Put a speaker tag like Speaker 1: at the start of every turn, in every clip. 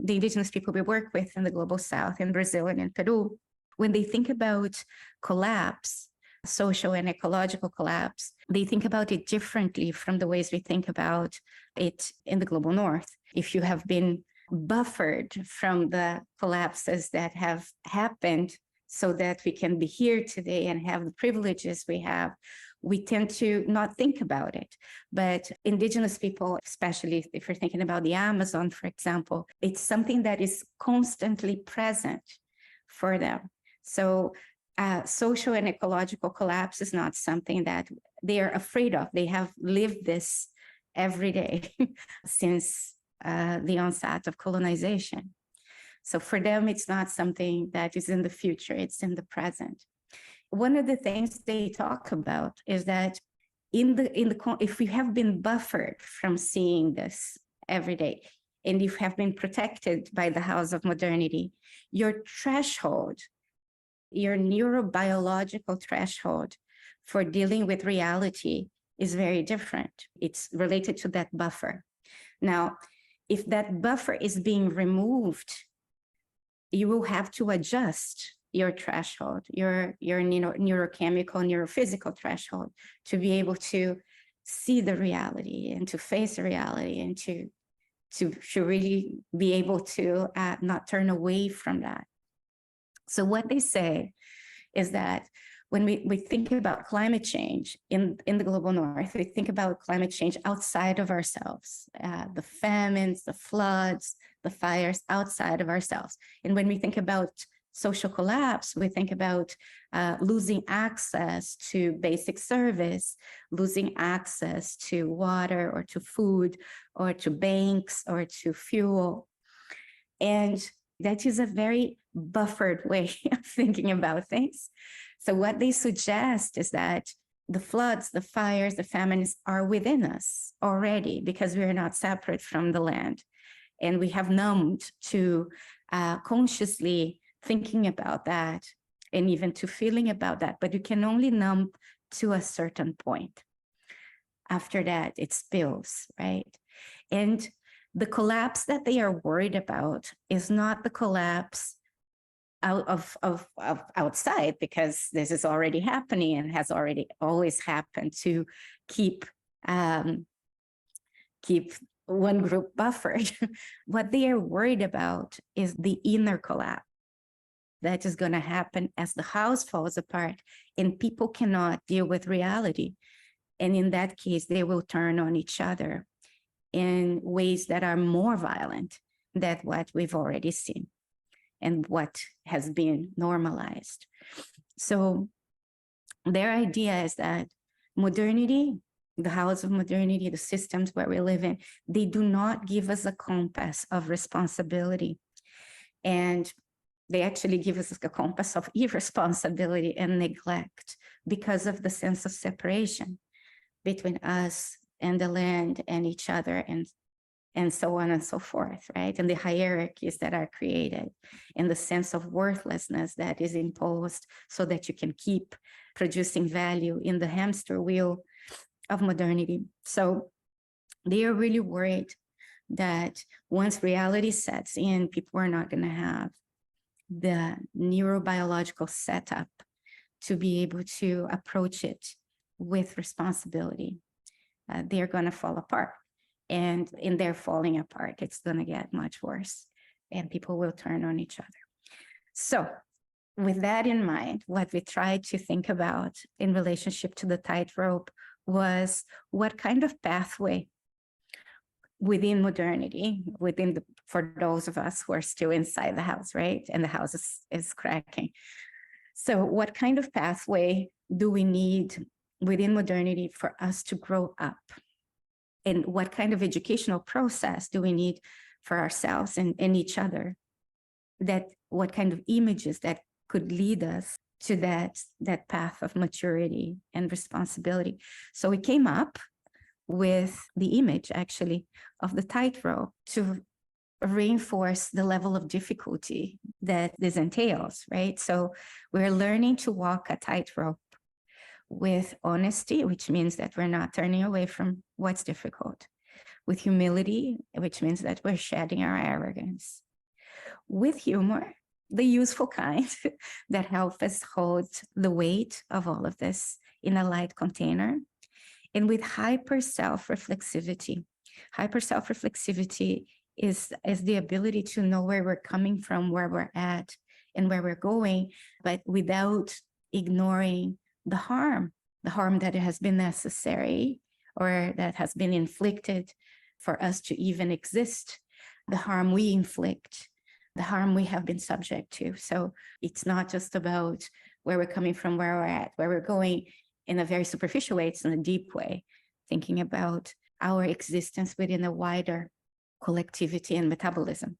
Speaker 1: the indigenous people we work with in the global south, in Brazil and in Peru, when they think about collapse, social and ecological collapse, they think about it differently from the ways we think about it in the global north. If you have been buffered from the collapses that have happened so that we can be here today and have the privileges we have, we tend to not think about it. But indigenous people, especially if you're thinking about the Amazon, for example, it's something that is constantly present for them. So social and ecological collapse is not something that they are afraid of. They have lived this every day since the onset of colonization. So for them, it's not something that is in the future, it's in the present. One of the things they talk about is that if you have been buffered from seeing this every day, and you have been protected by the house of modernity, your threshold, your neurobiological threshold for dealing with reality is very different. It's related to that buffer. Now, if that buffer is being removed, you will have to adjust your threshold, your neurochemical, neurophysical threshold, to be able to see the reality and to face the reality and to really be able to not turn away from that. So what they say is that when we think about climate change in the global north, we think about climate change outside of ourselves, the famines, the floods, the fires outside of ourselves. And when we think about social collapse, we think about losing access to basic service, losing access to water or to food or to banks or to fuel. And that is a very buffered way of thinking about things. So what they suggest is that the floods, the fires, the famines are within us already because we are not separate from the land. And we have numbed to consciously thinking about that and even to feeling about that, but you can only numb to a certain point. After that, it spills, right? And the collapse that they are worried about is not the collapse out of outside, because this is already happening and has already always happened to keep one group buffered. What they are worried about is the inner collapse that is going to happen as the house falls apart and people cannot deal with reality. And in that case, they will turn on each other in ways that are more violent than what we've already seen and what has been normalized. So their idea is that modernity, the house of modernity, the systems where we live in, they do not give us a compass of responsibility. And they actually give us a compass of irresponsibility and neglect because of the sense of separation between us and the land and each other and so on and so forth, right? And the hierarchies that are created and the sense of worthlessness that is imposed so that you can keep producing value in the hamster wheel of modernity. So they are really worried that once reality sets in, people are not going to have the neurobiological setup to be able to approach it with responsibility. They're going to fall apart. And in their falling apart, it's going to get much worse and people will turn on each other. So with that in mind, what we tried to think about in relationship to the tightrope was what kind of pathway within modernity, for those of us who are still inside the house, right? And the house is cracking. So what kind of pathway do we need within modernity for us to grow up? And what kind of educational process do we need for ourselves and each other? What kind of images that could lead us to that path of maturity and responsibility? So we came up with the image, actually, of the tightrope to reinforce the level of difficulty that this entails, right? So we're learning to walk a tightrope with honesty, which means that we're not turning away from what's difficult, with humility, which means that we're shedding our arrogance, with humor, the useful kind that help us hold the weight of all of this in a light container, and with hyper self-reflexivity. Hyper self-reflexivity is the ability to know where we're coming from, where we're at, and where we're going, but without ignoring the harm that has been necessary or that has been inflicted for us to even exist, the harm we inflict, the harm we have been subject to. So it's not just about where we're coming from, where we're at, where we're going in a very superficial way, it's in a deep way, thinking about our existence within a wider collectivity and metabolism.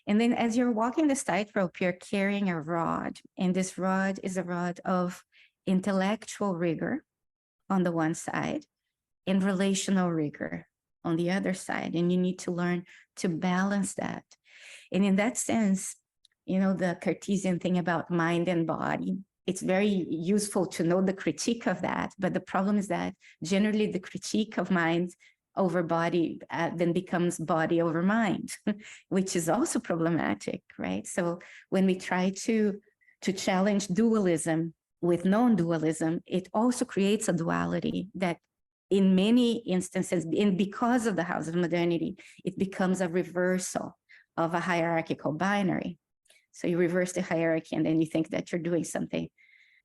Speaker 1: And then as you're walking this tightrope, you're carrying a rod, and this rod is a rod of intellectual rigor on the one side and relational rigor on the other side. And you need to learn to balance that. And in that sense, the Cartesian thing about mind and body, it's very useful to know the critique of that. But the problem is that generally the critique of mind over body then becomes body over mind, which is also problematic, right? So when we try to challenge dualism with non-dualism, it also creates a duality that in many instances, and because of the House of Modernity, it becomes a reversal of a hierarchical binary. So you reverse the hierarchy and then you think that you're doing something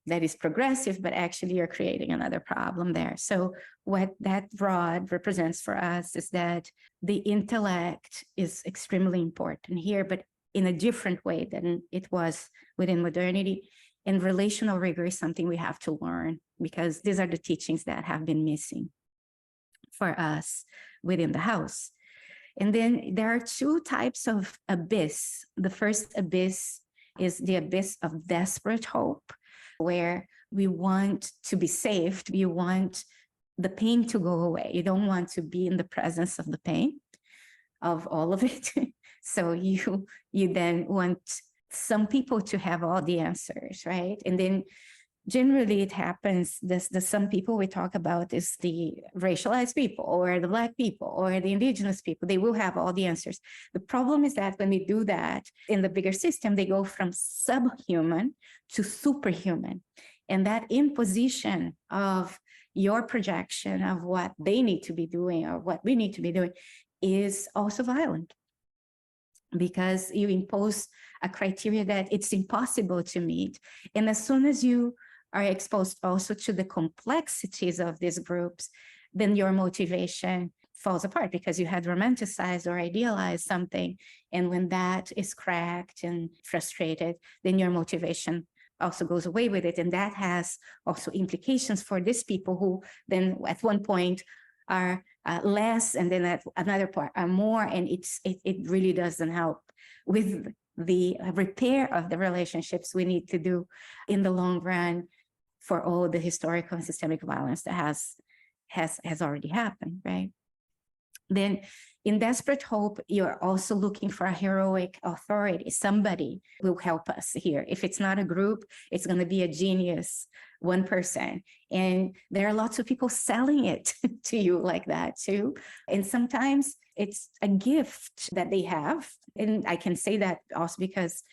Speaker 1: that is progressive, but actually you're creating another problem there. So what that rod represents for us is that the intellect is extremely important here, but in a different way than it was within modernity. And relational rigor is something we have to learn, because these are the teachings that have been missing for us within the house. And then there are two types of abyss. The first abyss is the abyss of desperate hope, where we want to be saved. We want the pain to go away. You don't want to be in the presence of the pain, of all of it. So you then want some people to have all the answers, right? And then generally it happens, the some people we talk about is the racialized people or the Black people or the indigenous people. They will have all the answers. The problem is that when we do that in the bigger system, they go from subhuman to superhuman. And that imposition of your projection of what they need to be doing or what we need to be doing is also violent, because you impose a criteria that it's impossible to meet. And as soon as you are exposed also to the complexities of these groups, then your motivation falls apart because you had romanticized or idealized something. And when that is cracked and frustrated, then your motivation also goes away with it. And that has also implications for these people who then at one point are less, and then at another part are more, and it really doesn't help with the repair of the relationships we need to do in the long run for all the historical and systemic violence that has already happened, right? Then in desperate hope, you're also looking for a heroic authority. Somebody will help us here. If it's not a group, it's going to be a genius, one person. And there are lots of people selling it to you like that too. And sometimes it's a gift that they have. And I can say that also because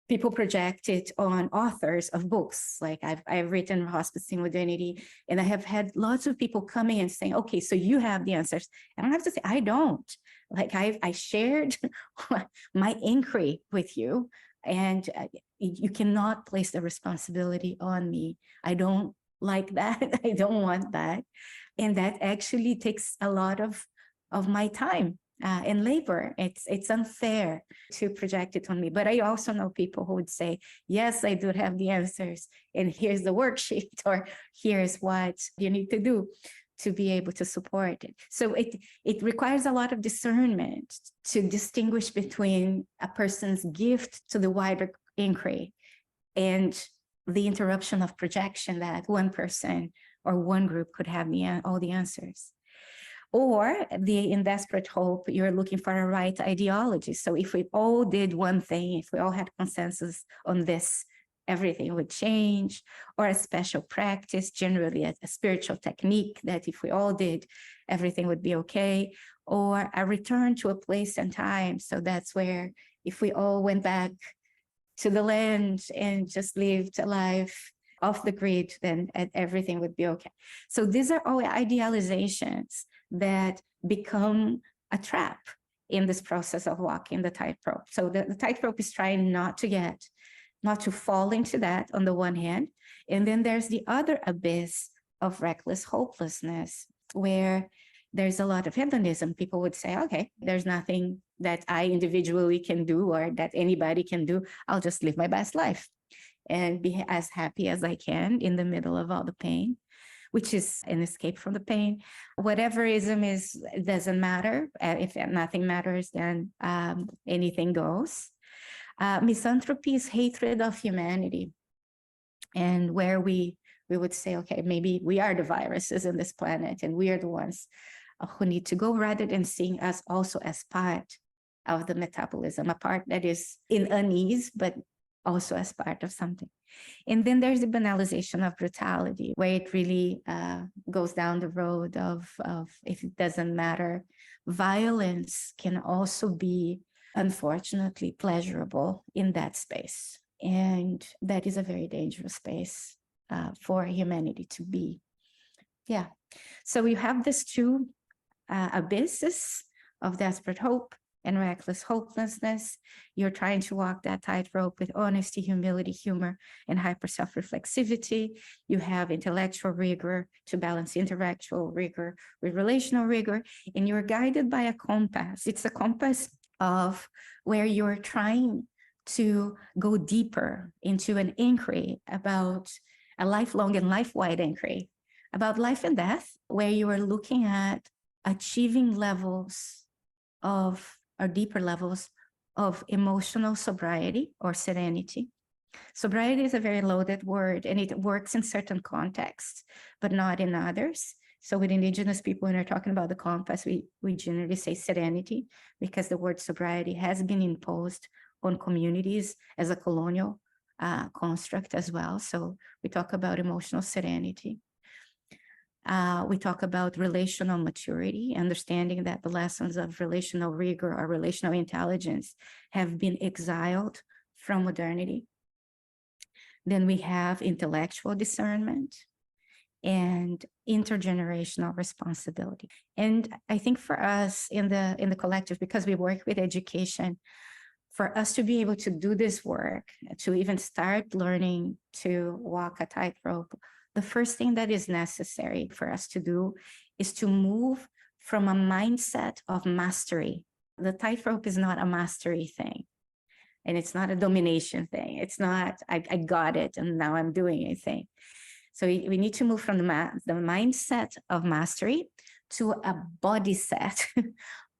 Speaker 1: people project it on authors of books. Like I've written Hospicing Modernity, and I have had lots of people coming and saying, okay, so you have the answers. And I have to say, I don't. Like I shared my inquiry with you, and you cannot place the responsibility on me. I don't like that. I don't want that. And that actually takes a lot of my time and labor. It's unfair to project it on me. But I also know people who would say, yes, I do have the answers, and here's the worksheet, or here's what you need to do to be able to support it. So it requires a lot of discernment to distinguish between a person's gift to the wider inquiry and the interruption of projection that one person or one group could have all the answers. Or in desperate hope, you're looking for a right ideology. So if we all did one thing, if we all had consensus on this, everything would change. Or a special practice, generally a spiritual technique that if we all did, everything would be okay. Or a return to a place and time. So that's where if we all went back to the land and just lived a life off the grid, then everything would be okay. So these are all idealizations that become a trap in this process of walking the tightrope. So the tightrope is trying not to fall into that on the one hand. And then there's the other abyss of reckless hopelessness, where there's a lot of hedonism. People would say, okay, there's nothing that I individually can do or that anybody can do. I'll just live my best life and be as happy as I can in the middle of all the pain, which is an escape from the pain. Whateverism is, it doesn't matter. If nothing matters, then anything goes. Misanthropy is hatred of humanity, and where we would say, okay, maybe we are the viruses in this planet and we are the ones who need to go, rather than seeing us also as part of the metabolism, a part that is in unease, but also as part of something. And then there's the banalization of brutality, where it really goes down the road of if it doesn't matter, violence can also be, unfortunately, pleasurable in that space. And that is a very dangerous space for humanity to be. Yeah. So you have these two abysses of desperate hope and reckless hopelessness. You're trying to walk that tightrope with honesty, humility, humor, and hyper self-reflexivity. You have intellectual rigor to balance intellectual rigor with relational rigor, and you're guided by a compass. It's a compass of where you're trying to go deeper into an inquiry about a lifelong and life-wide inquiry about life and death, where you are looking at achieving levels of, or deeper levels of, emotional sobriety or serenity. Sobriety is a very loaded word, and it works in certain contexts, but not in others. So with Indigenous people, when we're talking about the compass, we generally say serenity, because the word sobriety has been imposed on communities as a colonial construct as well. So we talk about emotional serenity. We talk about relational maturity, understanding that the lessons of relational rigor or relational intelligence have been exiled from modernity. Then we have intellectual discernment and intergenerational responsibility. And I think for us in the collective, because we work with education, for us to be able to do this work, to even start learning to walk a tightrope, the first thing that is necessary for us to do is to move from a mindset of mastery. The tightrope is not a mastery thing, and it's not a domination thing. It's not, I got it and now I'm doing a thing. So we need to move from the mindset of mastery to a body set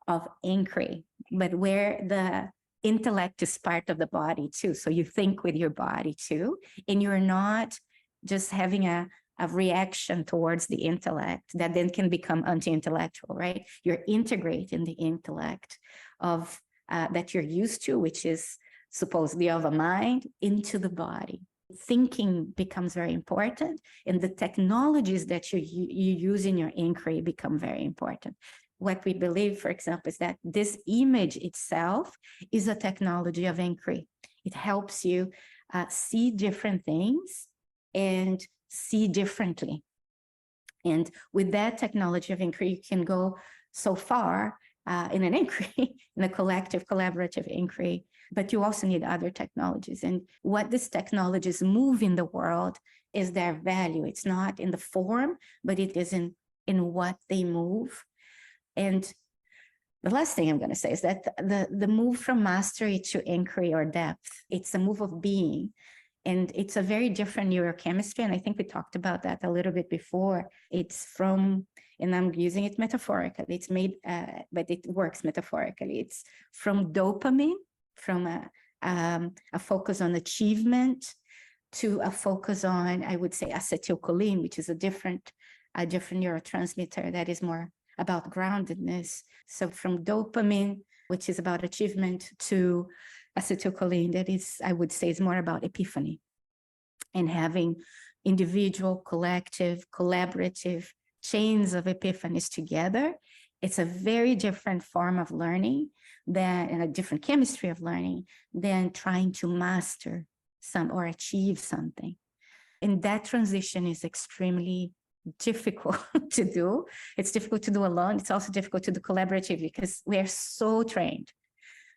Speaker 1: of inquiry, but where the intellect is part of the body too. So you think with your body too, and you're not just having a reaction towards the intellect that then can become anti-intellectual, right? You're integrating the intellect of that you're used to, which is supposedly of a mind, into the body. Thinking becomes very important, and the technologies that you use in your inquiry become very important. What we believe, for example, is that this image itself is a technology of inquiry. It helps you see different things and see differently. And with that technology of inquiry, you can go so far in an inquiry, in a collective, collaborative inquiry, but you also need other technologies. And what these technologies move in the world is their value. It's not in the form, but it is in what they move. And the last thing I'm going to say is that the move from mastery to inquiry or depth, it's a move of being. And it's a very different neurochemistry. And I think we talked about that a little bit before. It's from, and I'm using it metaphorically, it's made, but it works metaphorically. It's from dopamine, from a focus on achievement, to a focus on, I would say, acetylcholine, which is a different neurotransmitter that is more about groundedness. So from dopamine, which is about achievement, to acetylcholine, that is, I would say, is more about epiphany and having individual, collective, collaborative chains of epiphanies together It's a very different form of learning than, and a different chemistry of learning than trying to master some or achieve something. And that transition is extremely difficult to do. It's difficult to do alone. It's also difficult to do collaboratively because we are so trained,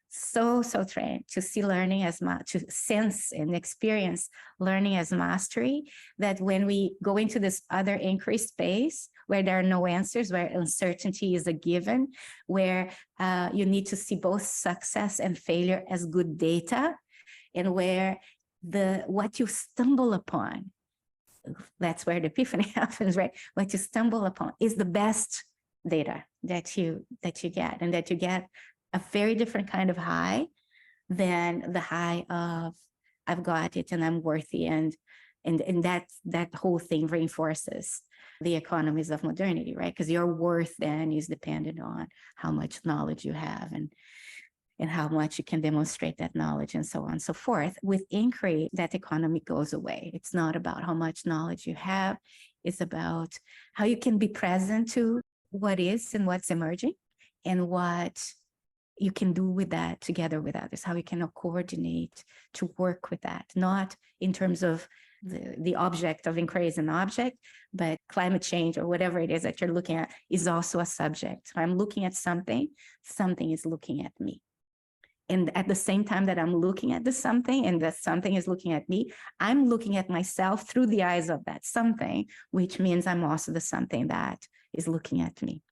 Speaker 1: so trained to see learning as to sense and experience learning as mastery, that when we go into this other inquiry space where there are no answers, where uncertainty is a given, where you need to see both success and failure as good data, and where what you stumble upon, that's where the epiphany happens, right? What you stumble upon is the best data that you get, and that you get a very different kind of high than the high of I've got it and I'm worthy, and that whole thing reinforces the economies of modernity, right? Because your worth then is dependent on how much knowledge you have and how much you can demonstrate that knowledge, and so on and so forth. With inquiry, that economy goes away. It's not about how much knowledge you have. It's about how you can be present to what is and what's emerging, and what you can do with that together with others, how you can coordinate to work with that, not in terms of the object of inquiry is an object, but climate change or whatever it is that you're looking at is also a subject. So I'm looking at something is looking at me. And at the same time that I'm looking at the something and that something is looking at me, I'm looking at myself through the eyes of that something, which means I'm also the something that is looking at me.